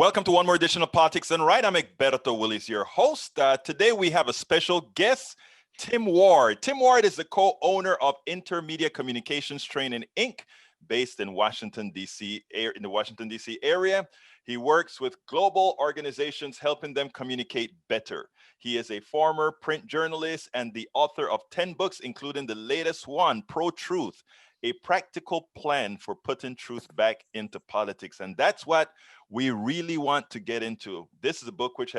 Welcome to one more edition of Politics and Right. I'm Egberto Willis, your host. Today we have a special guest, Tim Ward. Tim Ward is the co-owner of Intermedia Communications Training, Inc., based in Washington, D.C., in the Washington, D.C. area. He works with global organizations, helping them communicate better. He is a former print journalist and the author of 10 books, including the latest one, ProTruth, a practical plan for putting truth back into politics. And that's what we really want to get into. This is a book which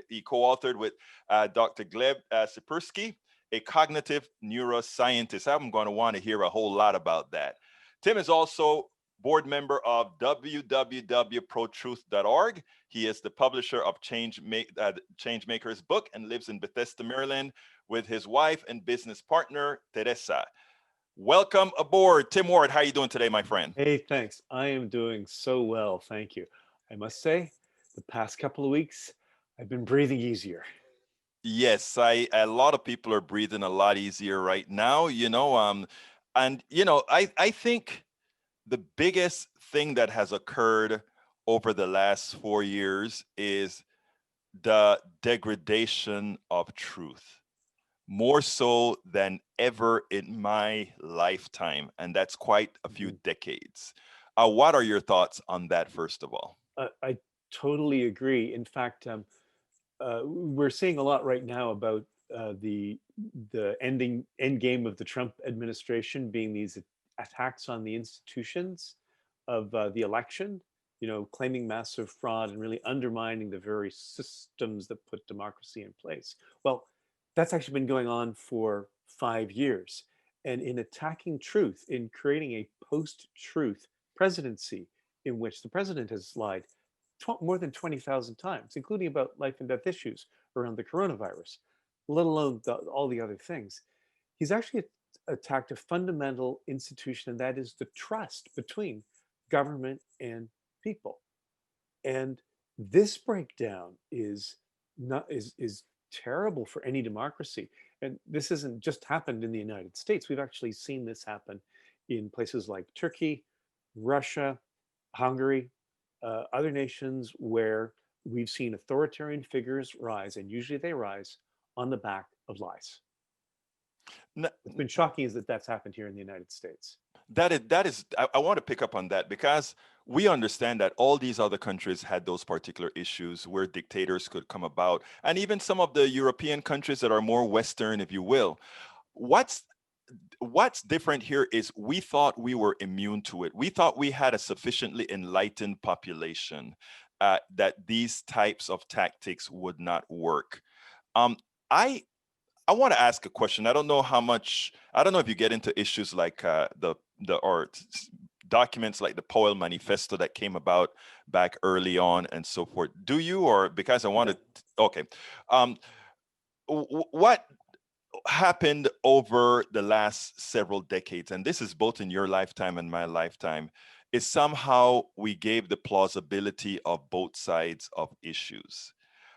he co-authored with Dr. Gleb Tsipursky, a cognitive neuroscientist. I'm going to want to hear a whole lot about that. Tim is also board member of www.protruth.org. He is the publisher of Changemaker's book and lives in Bethesda, Maryland, with his wife and business partner, Teresa. Welcome aboard, Tim Ward. How are you doing today, my friend? Hey, thanks. I am doing so well, thank you. I must say, the past couple of weeks, I've been breathing easier. Yes, a lot of people are breathing a lot easier right now, I think the biggest thing that has occurred over the last 4 years is the degradation of truth, more so than ever in my lifetime, and that's quite a few decades. What are your thoughts on that, first of all? I totally agree. In fact, we're seeing a lot right now about the end game of the Trump administration being these attacks on the institutions of the election, claiming massive fraud and really undermining the very systems that put democracy in place. Well, that's actually been going on for 5 years. And in attacking truth, in creating a post-truth presidency in which the president has lied more than 20,000 times, including about life and death issues around the coronavirus, let alone all the other things. He's actually attacked a fundamental institution, and that is the trust between government and people. And this breakdown is terrible for any democracy. And this hasn't just happened in the United States. We've actually seen this happen in places like Turkey, Russia, Hungary, other nations where we've seen authoritarian figures rise, and usually they rise on the back of lies. What's been shocking is that that's happened here in the United States. I want to pick up on that because we understand that all these other countries had those particular issues where dictators could come about, and even some of the European countries that are more Western, if you will. What's different here is we thought we were immune to it. We thought we had a sufficiently enlightened population that these types of tactics would not work. I want to ask a question. I don't know if you get into issues like documents like the Powell Manifesto that came about back early on and so forth. Do you, or because I wanted, okay. What happened over the last several decades, and this is both in your lifetime and my lifetime, is somehow we gave the plausibility of both sides of issues.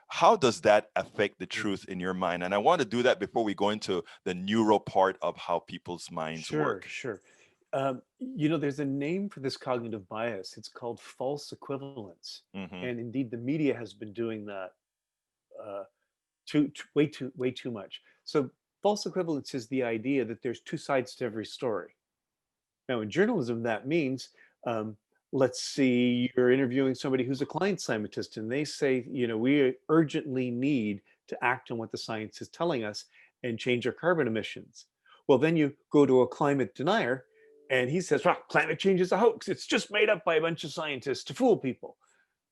How does that affect the truth in your mind? And I want to do that before we go into the neuro part of how people's minds work. Sure. There's a name for this cognitive bias. It's called false equivalence. Mm-hmm. And indeed, the media has been doing that way too much. So false equivalence is the idea that there's two sides to every story. Now, in journalism, that means, let's see, you're interviewing somebody who's a climate scientist, and they say, we urgently need to act on what the science is telling us and change our carbon emissions. Well, then you go to a climate denier, and he says, well, climate change is a hoax. It's just made up by a bunch of scientists to fool people.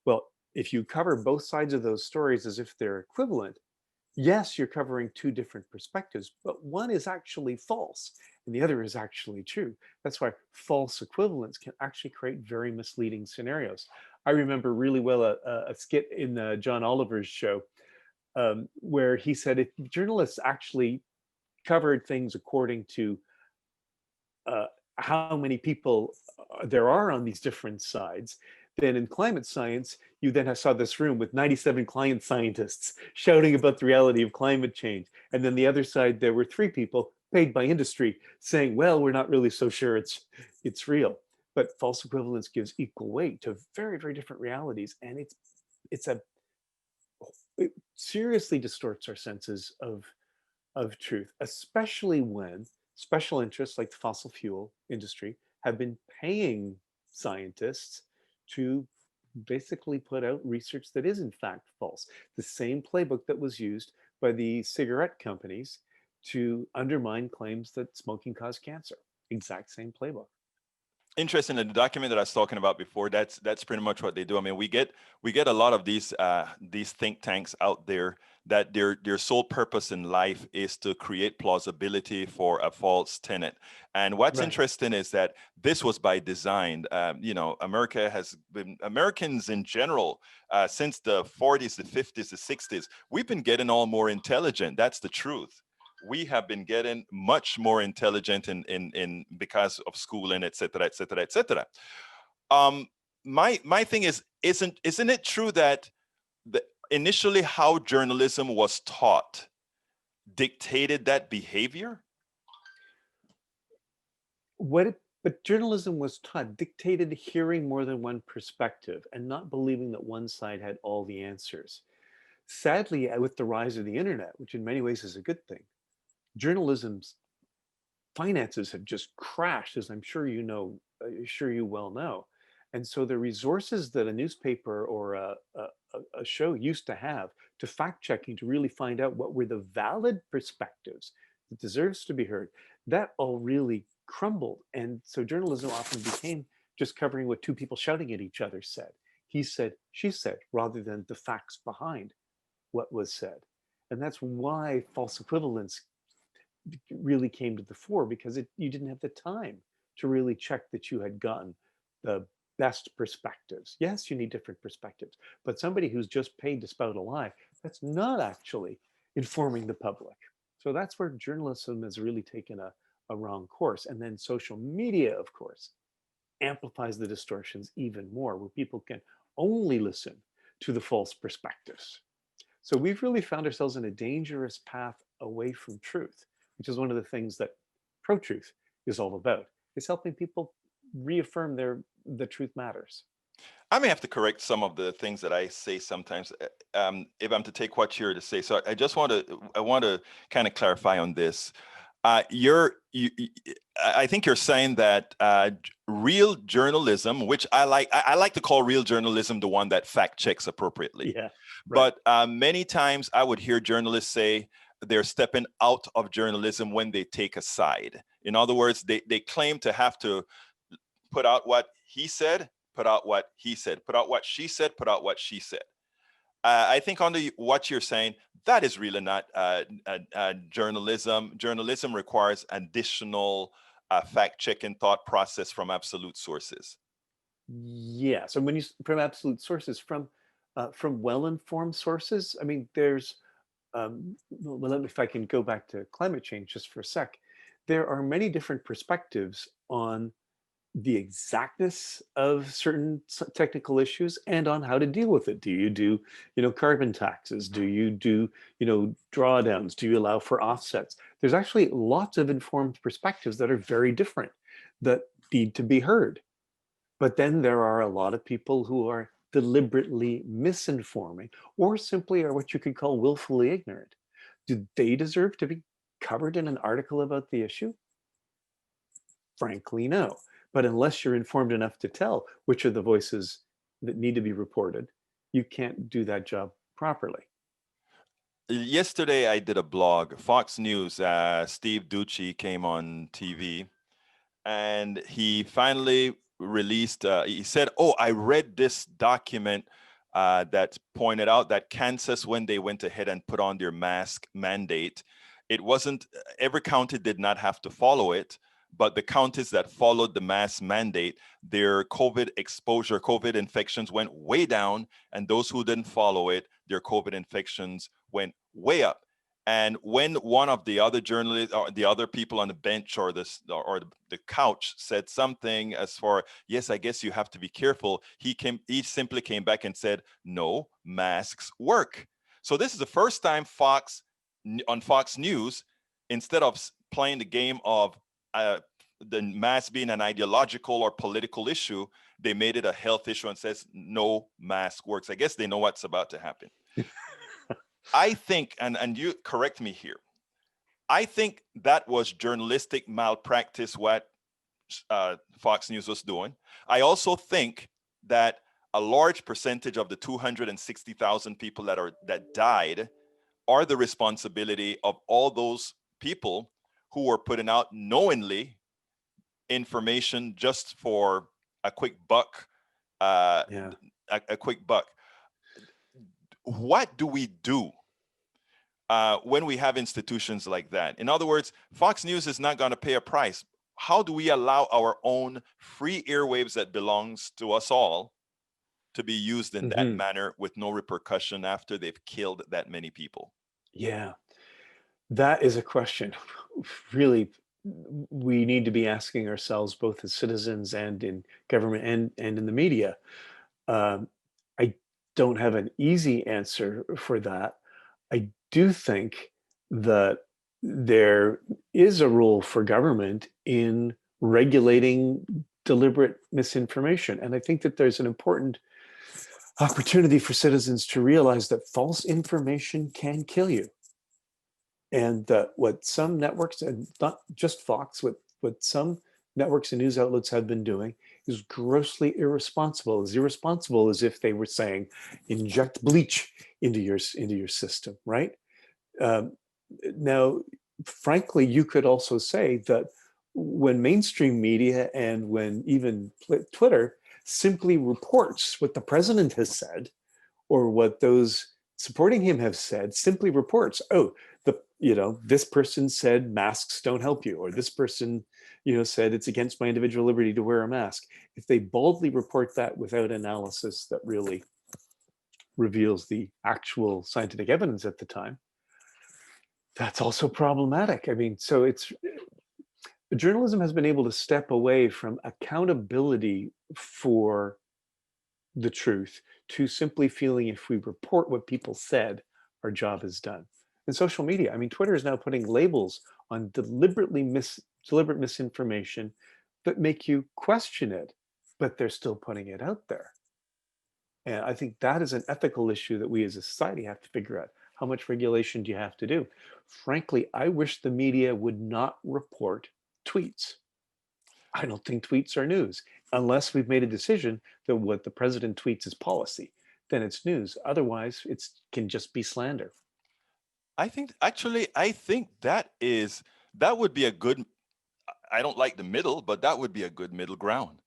Well, if you cover both sides of those stories as if they're equivalent, yes, you're covering two different perspectives, but one is actually false and the other is actually true. That's why false equivalence can actually create very misleading scenarios. I remember really well a skit in John Oliver's show where he said if journalists actually covered things according to how many people there are on these different sides, then in climate science, you then saw this room with 97 climate scientists shouting about the reality of climate change. And then the other side, there were 3 people paid by industry saying, well, we're not really so sure it's real. But false equivalence gives equal weight to very, very different realities. And it seriously distorts our senses of truth, especially when special interests like the fossil fuel industry have been paying scientists to basically put out research that is in fact false. The same playbook that was used by the cigarette companies to undermine claims that smoking caused cancer. Exact same playbook. Interesting. In the document that I was talking about before, that's pretty much what they do. I mean, we get a lot of these think tanks out there that their sole purpose in life is to create plausibility for a false tenet. And what's Right. interesting is that this was by design. Americans in general, since the 40s, the 50s, the 60s, we've been getting all more intelligent. That's the truth. We have been getting much more intelligent in because of schooling, et cetera, et cetera, et cetera. My thing is, isn't it true that initially how journalism was taught dictated that behavior? But journalism was taught dictated hearing more than one perspective and not believing that one side had all the answers. Sadly, with the rise of the internet, which in many ways is a good thing, journalism's finances have just crashed, as I'm sure you know, sure you well know. And so the resources that a newspaper or a show used to have to fact checking to really find out what were the valid perspectives that deserves to be heard, that all really crumbled. And so journalism often became just covering what two people shouting at each other said. He said, she said, rather than the facts behind what was said. And that's why false equivalence really came to the fore, because you didn't have the time to really check that you had gotten the best perspectives. Yes, you need different perspectives, but somebody who's just paid to spout a lie, that's not actually informing the public. So that's where journalism has really taken a wrong course. And then social media, of course, amplifies the distortions even more, where people can only listen to the false perspectives. So we've really found ourselves in a dangerous path away from truth, which is one of the things that ProTruth is all about. It's helping people reaffirm the truth matters. I may have to correct some of the things that I say sometimes, if I'm to take what you're to say. So I want to kind of clarify on this. I think you're saying that real journalism, which I like to call real journalism the one that fact checks appropriately. Yeah, right. But many times I would hear journalists say they're stepping out of journalism when they take a side. In other words, they claim to have to put out what he said, put out what he said, put out what she said, put out what she said. I think on what you're saying, that is really not journalism. Journalism requires additional fact-checking thought process from absolute sources. Yeah. So when you from absolute sources, from well-informed sources, I mean, there's well, if I can go back to climate change just for a sec, there are many different perspectives on the exactness of certain technical issues and on how to deal with it. Do you do, carbon taxes? Do you do, drawdowns? Do you allow for offsets? There's actually lots of informed perspectives that are very different that need to be heard. But then there are a lot of people who are deliberately misinforming or simply are what you could call willfully ignorant. Do they deserve to be covered in an article about the issue? Frankly, no. But unless you're informed enough to tell which are the voices that need to be reported, you can't do that job properly. Yesterday, I did a blog. Fox News, Steve Ducey came on TV, and he finally released, he said, oh, I read this document that pointed out that Kansas, when they went ahead and put on their mask mandate, it wasn't, every county did not have to follow it, but the counties that followed the mask mandate, their COVID exposure, COVID infections went way down, and those who didn't follow it, their COVID infections went way up. And when one of the other journalists or the other people on the bench or the couch said something as far, yes, I guess you have to be careful, he simply came back and said, no, masks work. So this is the first time on Fox News, instead of playing the game of the mask being an ideological or political issue, they made it a health issue and says no mask works. I guess they know what's about to happen. I think, and you correct me here, I think that was journalistic malpractice what Fox News was doing. I also think that a large percentage of the 260,000 people that died are the responsibility of all those people who were putting out knowingly information just for a quick buck. Yeah. A quick buck. What do we do when we have institutions like that? In other words, Fox News is not going to pay a price. How do we allow our own free airwaves that belongs to us all to be used in that manner with no repercussion after they've killed that many people? Yeah, that is a question really we need to be asking ourselves, both as citizens and in government and in the media. Um, I don't have an easy answer for that. I do think that there is a role for government in regulating deliberate misinformation. And I think that there's an important opportunity for citizens to realize that false information can kill you. And that what some networks, and not just Fox, what some networks and news outlets have been doing is grossly irresponsible. As irresponsible as if they were saying, inject bleach into your system, right? Now, frankly, you could also say that when mainstream media and when even Twitter simply reports what the president has said or what those supporting him have said, simply reports, oh, this person said masks don't help you, or this person, said it's against my individual liberty to wear a mask. If they boldly report that without analysis that really reveals the actual scientific evidence at the time, that's also problematic. I mean, so journalism has been able to step away from accountability for the truth to simply feeling if we report what people said, our job is done. In social media, I mean, Twitter is now putting labels on deliberate misinformation that make you question it, but they're still putting it out there. And I think that is an ethical issue that we as a society have to figure out. How much regulation do you have to do? Frankly, I wish the media would not report tweets. I don't think tweets are news unless we've made a decision that what the president tweets is policy, then it's news. Otherwise, it can just be slander. I think that would be a good, I don't like the middle, but that would be a good middle ground.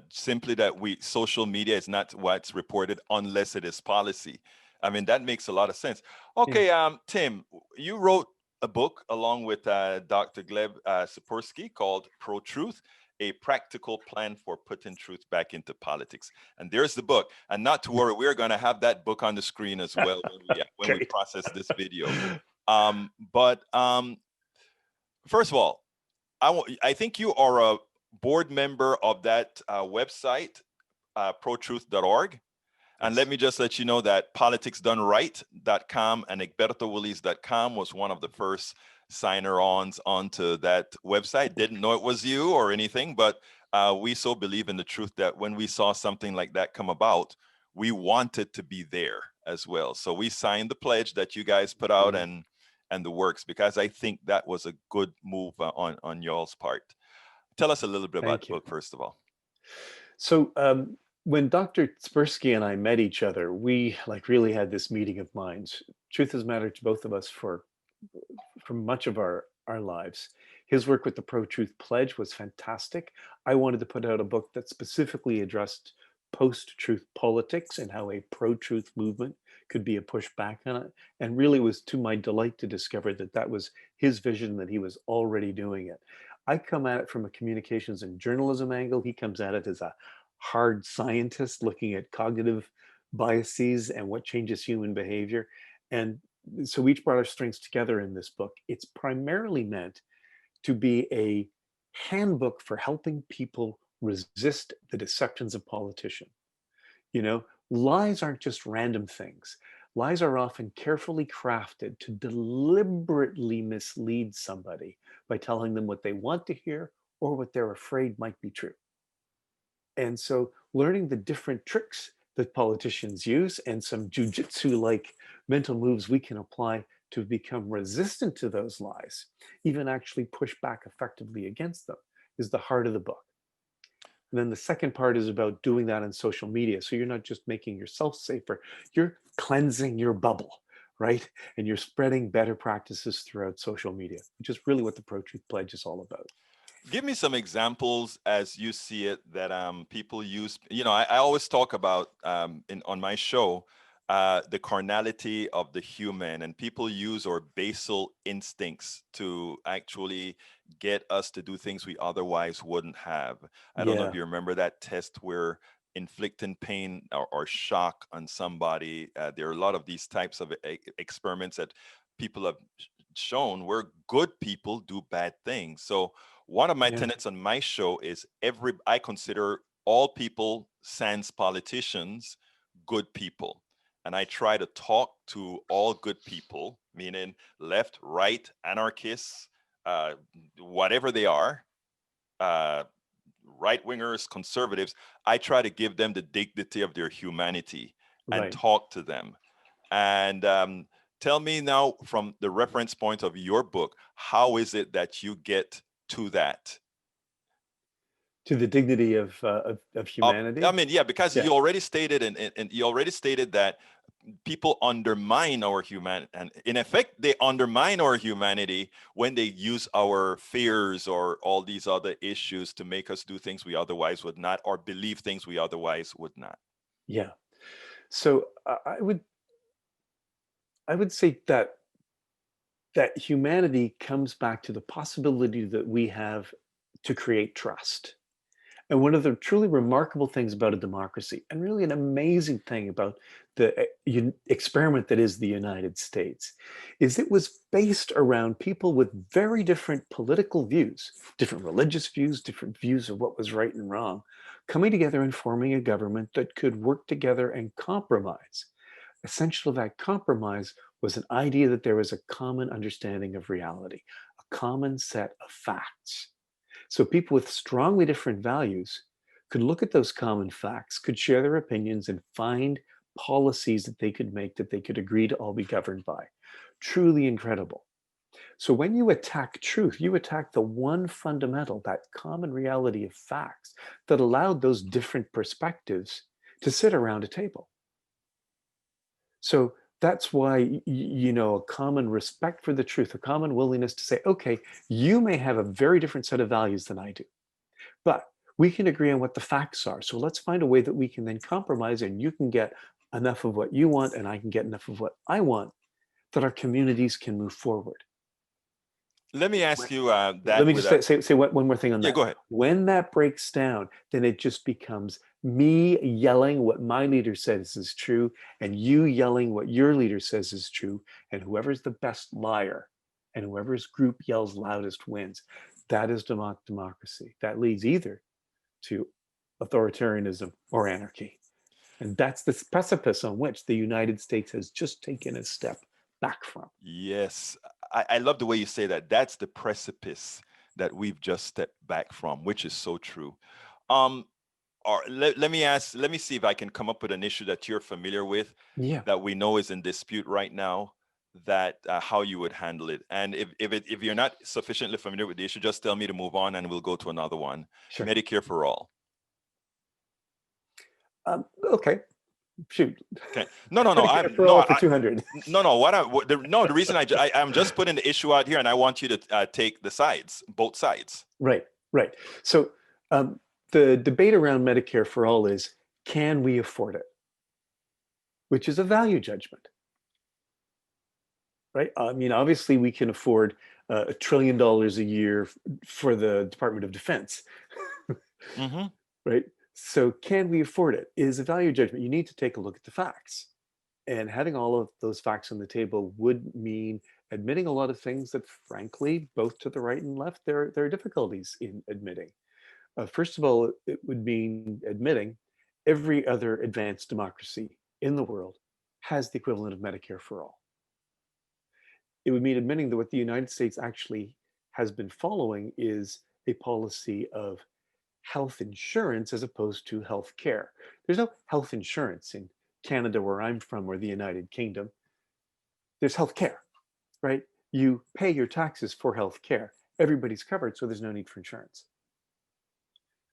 Simply that social media is not what's reported unless it is policy. I mean, that makes a lot of sense. Okay, Tim, you wrote a book along with Dr. Gleb Sipursky called ProTruth, a practical plan for putting truth back into politics. And there's the book. And not to worry, we're going to have that book on the screen as well when we process this video. But first of all, I think you are a board member of that website, protruth.org. And let me just let you know that politicsdoneright.com and egbertowillies.com was one of the first signer-ons onto that website. Didn't know it was you or anything, but we so believe in the truth that when we saw something like that come about, we wanted to be there as well. So we signed the pledge that you guys put out and the works, because I think that was a good move on y'all's part. Tell us a little bit about the book, first of all. So when Dr. Sipursky and I met each other, we really had this meeting of minds. Truth has mattered to both of us for much of our lives. His work with the ProTruth Pledge was fantastic. I wanted to put out a book that specifically addressed post-truth politics and how a pro-truth movement could be a pushback on it. And really was to my delight to discover that that was his vision, that he was already doing it. I come at it from a communications and journalism angle. He comes at it as a hard scientist looking at cognitive biases and what changes human behavior. And so we each brought our strengths together in this book. It's primarily meant to be a handbook for helping people resist the deceptions of politicians. Lies aren't just random things. Lies are often carefully crafted to deliberately mislead somebody by telling them what they want to hear or what they're afraid might be true. And so learning the different tricks that politicians use and some jujitsu like mental moves we can apply to become resistant to those lies, even actually push back effectively against them, is the heart of the book. And then the second part is about doing that on social media. So you're not just making yourself safer, you're cleansing your bubble, right? And you're spreading better practices throughout social media, which is really what the ProTruth Pledge is all about. Give me some examples as you see it that people use. I always talk about on my show the carnality of the human, and people use our basal instincts to actually get us to do things we otherwise wouldn't have. I don't know if Yeah, you remember that test where inflicting pain or shock on somebody. There are a lot of these types of experiments that people have shown where good people do bad things. So one of my yeah, tenets on my show is I consider all people, sans politicians, good people. And I try to talk to all good people, meaning left, right, anarchists, uh, whatever they are, uh, right wingers, conservatives. I try to give them the dignity of their humanity and right. talk to them. And tell me now, from the reference point of your book, how is it that you get to that? To the dignity of I humanity. mean, yeah, because Yeah, you already stated and you already stated that people undermine our human, and in effect, they undermine our humanity when they use our fears or all these other issues to make us do things we otherwise would not, or believe things we otherwise would not. yeah. So I would say that humanity comes back to the possibility that we have to create trust. And one of the truly remarkable things about a democracy, and really an amazing thing about the experiment that is the United States, is it was based around people with very different political views, different religious views, different views of what was right and wrong, coming together and forming a government that could work together and compromise. Essential to that compromise was an idea that there was a common understanding of reality, a common set of facts. So people with strongly different values could look at those common facts, could share their opinions, and find policies that they could make that they could agree to all be governed by. Truly incredible. So when you attack truth, you attack the one fundamental, that common reality of facts that allowed those different perspectives to sit around a table. So that's why, a common respect for the truth, a common willingness to say, okay, you may have a very different set of values than I do, but we can agree on what the facts are. So let's find a way that we can then compromise and you can get enough of what you want and I can get enough of what I want, that our communities can move forward. Let me When- ask you Let that me with just a, say one more thing on yeah, that. go ahead. When that breaks down, then it just becomes me yelling what my leader says is true, and you yelling what your leader says is true, and whoever's the best liar and whoever's group yells loudest wins. That is democracy. That leads either to authoritarianism or anarchy. And that's the precipice on which the United States has just taken a step back from. Yes, I love the way you say that. That's the precipice that we've just stepped back from, which is so true. Um, or let me see if I can come up with an issue that you're familiar with, Yeah, that we know is in dispute right now, that how you would handle it. And if you're not sufficiently familiar with the issue, just tell me to move on and we'll go to another one. sure. Medicare for all. Okay, shoot. Okay. No, no, no. Medicare for all for 200. No, no. The reason I'm just putting the issue out here, and I want you to take the sides, both sides. Right, right. So um, the debate around Medicare for all is, can we afford it? Which is a value judgment, right? I mean, obviously we can afford $1 trillion a year for the Department of Defense, Hmm. right? So can we afford it is a value judgment. You need to take a look at the facts. And having all of those facts on the table would mean admitting a lot of things that, frankly, both to the right and left, there are difficulties in admitting. First of all, it would mean admitting every other advanced democracy in the world has the equivalent of Medicare for all. It would mean admitting that what the United States actually has been following is a policy of health insurance as opposed to health care. There's no health insurance in Canada, where I'm from, or the United Kingdom. There's health care, right? You pay your taxes for health care. Everybody's covered, so there's no need for insurance.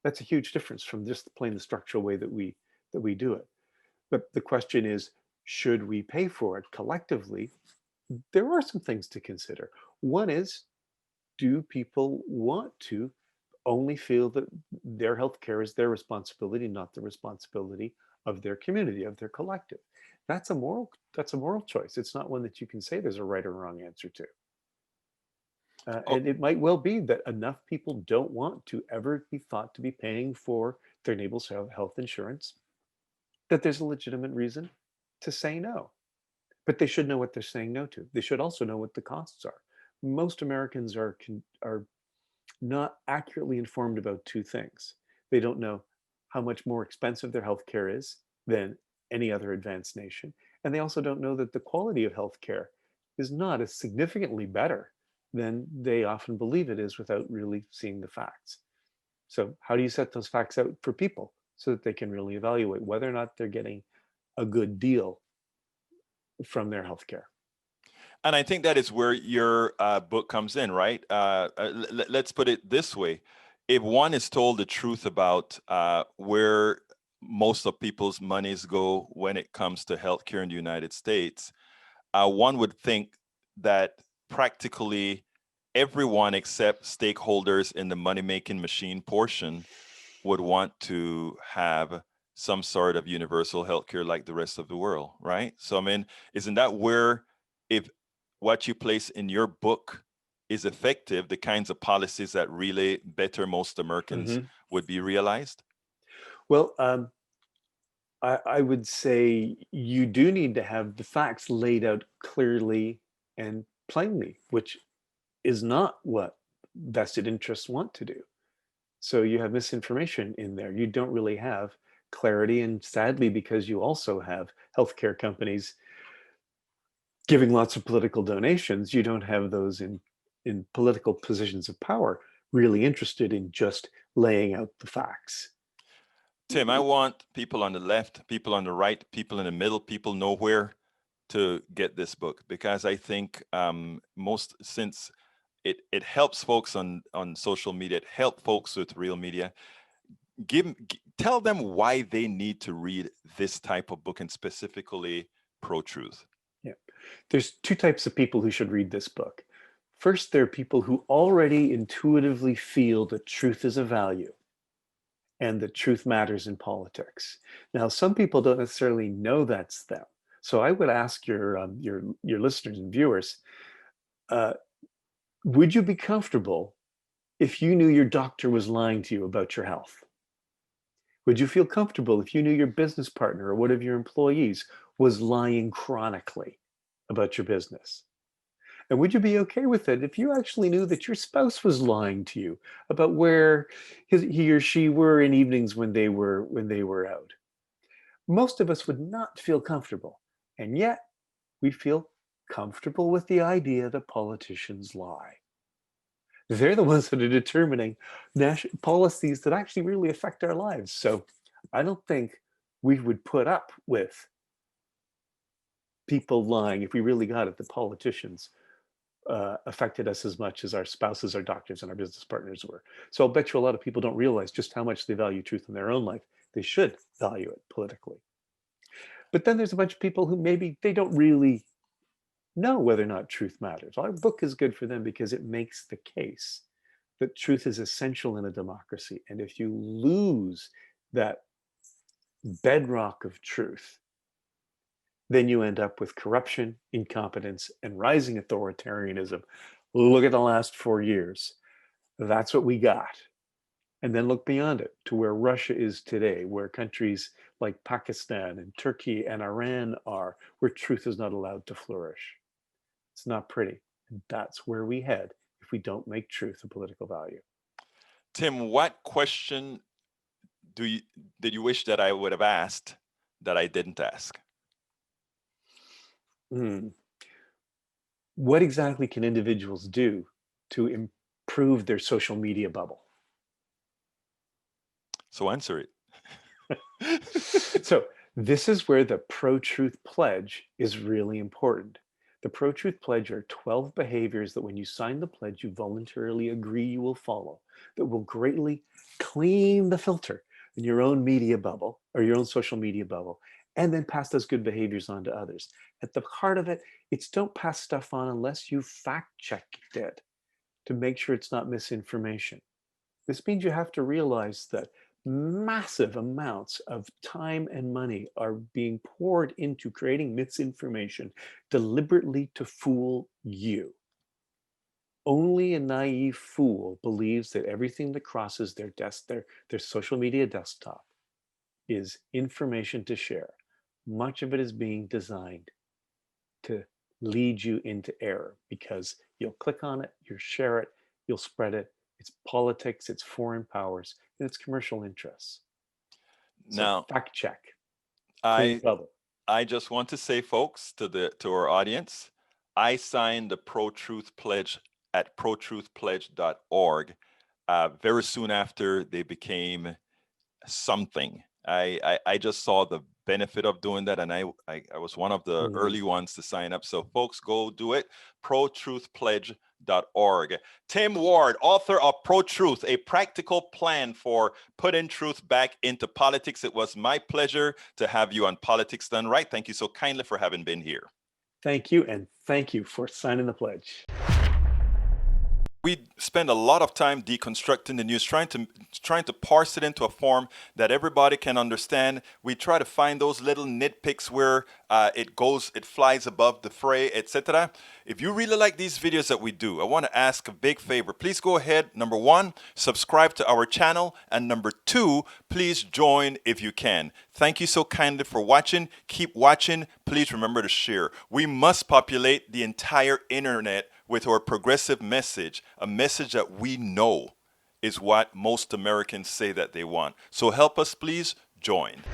That's a huge difference from just plain the structural way that we do it. But the question is, should we pay for it collectively? There are some things to consider. One is, do people want to only feel that their health care is their responsibility, not the responsibility of their community, of their collective? That's a moral choice. It's not one that you can say there's a right or wrong answer to. Oh, And it might well be that enough people don't want to ever be thought to be paying for their neighbor's health insurance that there's a legitimate reason to say no. But they should know what they're saying no to. They should also know what the costs are. Most Americans are not accurately informed about two things. They don't know how much more expensive their healthcare is than any other advanced nation. And they also don't know that the quality of healthcare is not as significantly better than they often believe it is without really seeing the facts. So how do you set those facts out for people so that they can really evaluate whether or not they're getting a good deal from their healthcare? and I think that is where your book comes in, right? Let's put it this way. If one is told the truth about where most of people's monies go when it comes to healthcare in the United States, one would think that practically everyone except stakeholders in the money-making machine portion would want to have some sort of universal healthcare like the rest of the world, right? So, I mean, isn't that where, if what you place in your book is effective, the kinds of policies that really better most Americans Mhm. would be realized? Well, I would say you do need to have the facts laid out clearly and plainly, which is not what vested interests want to do. So you have misinformation in there. You don't really have clarity. And sadly, because you also have healthcare companies giving lots of political donations, you don't have those in political positions of power really interested in just laying out the facts. Tim, I want people on the left, people on the right, people in the middle, people nowhere to get this book, because I think since it helps folks on social media, it helps folks with real media. Tell them why they need to read this type of book, and specifically Pro-Truth. Yeah. There's two types of people who should read this book. First, there are people who already intuitively feel that truth is a value and that truth matters in politics. Now, some people don't necessarily know that's them. So I would ask your listeners and viewers, uh, would you be comfortable if you knew your doctor was lying to you about your health? Would you feel comfortable if you knew your business partner or one of your employees was lying chronically about your business? And would you be okay with it if you actually knew that your spouse was lying to you about where he or she were in evenings when they were out? Most of us would not feel comfortable, and yet we feel comfortable with the idea that politicians lie. They're the ones that are determining national policies that actually really affect our lives. So I don't think we would put up with people lying if we really got it that politicians affected us as much as our spouses, our doctors, and our business partners were. So I'll bet you a lot of people don't realize just how much they value truth in their own life. They should value it politically. But then there's a bunch of people who maybe they don't really know whether or not truth matters. Our book is good for them because it makes the case that truth is essential in a democracy. And if you lose that bedrock of truth, then you end up with corruption, incompetence, and rising authoritarianism. Look at the last 4 years. That's what we got. And then look beyond it to where Russia is today, where countries like Pakistan and Turkey and Iran are, where truth is not allowed to flourish. It's not pretty. And that's where we head if we don't make truth a political value. Tim, what question do you did you wish that I would have asked that I didn't ask? Hmm. What exactly can individuals do to prove their social media bubble. So answer it. So this is where the ProTruth Pledge is really important. The ProTruth Pledge are 12 behaviors that when you sign the pledge, you voluntarily agree you will follow, that will greatly clean the filter in your own media bubble or your own social media bubble, and then pass those good behaviors on to others. At the heart of it, it's don't pass stuff on unless you fact checked it to make sure it's not misinformation. This means you have to realize that massive amounts of time and money are being poured into creating misinformation deliberately to fool you. Only a naive fool believes that everything that crosses their social media desktop is information to share. Much of it is being designed to lead you into error because you'll click on it, you'll share it, you'll spread it. It's politics, it's foreign powers, and it's commercial interests. So Now, fact check. I Bubble. I just want to say, folks, to our audience, I signed the ProTruth Pledge at protruthpledge.org very soon after they became something. I just saw the benefit of doing that, and I was one of the early ones to sign up. So folks, go do it. protruthpledge.org. Tim Ward, author of ProTruth, a practical plan for putting truth back into politics. It was my pleasure to have you on Politics Done Right. Thank you so kindly for having been here. Thank you, and thank you for signing the pledge. We spend a lot of time deconstructing the news, trying to parse it into a form that everybody can understand. We try to find those little nitpicks where it flies above the fray, etc. If you really like these videos that we do, I want to ask a big favor. Please go ahead. Number one, subscribe to our channel. And number two, please join if you can. Thank you so kindly for watching. Keep watching. Please remember to share. We must populate the entire internet with our progressive message, a message that we know is what most Americans say that they want. So help us, please join.